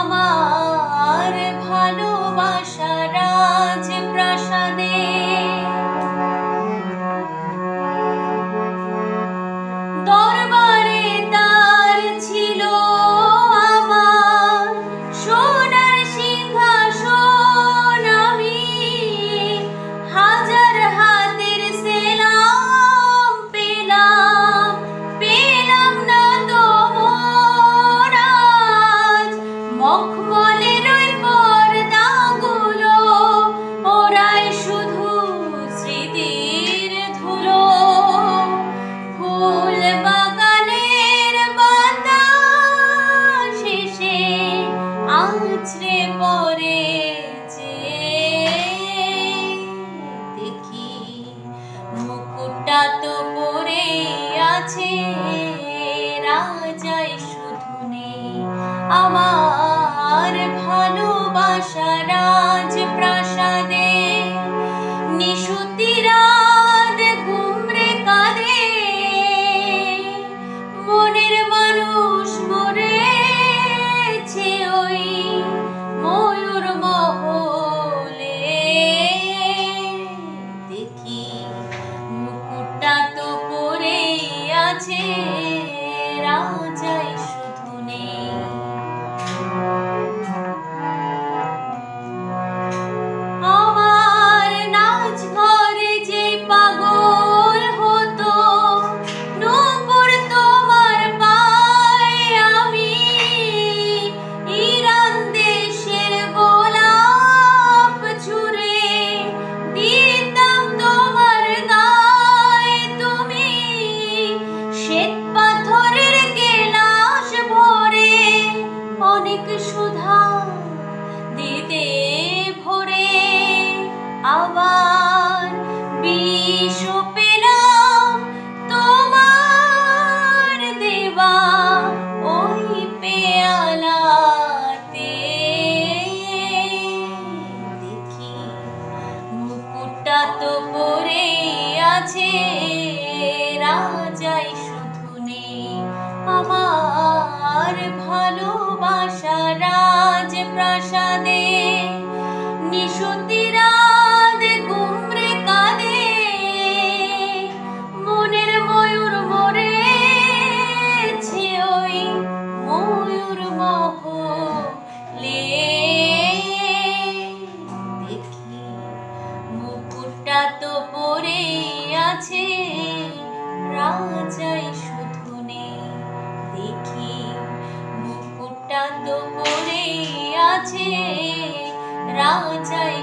আমার ভালোবাসা রাজ প্রাসাদে দরবারে তার ছিল আমার সোনার সিংহাসন আমি হাজার হাতের সেলাম পেলাম না তো মোরাজ মখমলের ওই পর্দাগুলো ওরাই শুধু স্মৃতির ধুলো ফুল বাগানের বাতাস এসে আছড়ে পড়েছে দেখি মুকুটটা তো পরে আছে রাজাই শুধু নেই আমার ভালোবাসা রাজ প্রাসাদে নিশুতিরা ঘুমরে কাঁদে মনের মানুষ মরেছে ওই ময়ূর মহলে দেখি মুকুটটা তো পরে আছে রাজাই শুধু নেই আমার নাচ ঘরে যে পাগল হতো নূপুর তোমার পায়ে আমি ইরান দেশের গোলাপ ছুঁড়ে দিতাম তোমার গায়ে তুমি শ্বেত পাথরের গেলাস ভরে অনেক সুধা দিতে ভরে আবার বিষ পেলাম তোমার দেওয়া ওই পেয়ালাতে দেখি মুকুটটা তো পরে আছে রাজাই শুধু নেই আমার ভালোবাসা রাজ প্রাসাদে নিশুতিরা ঘুমরে কাঁদে মনের ময়ূর মরেছে ওই ময়ূর মহলে দেখি মুকুটটা তো পরে আছে রাজাই শুধু নেই দেখি মুকুটটা তো পরে আছে রাজাই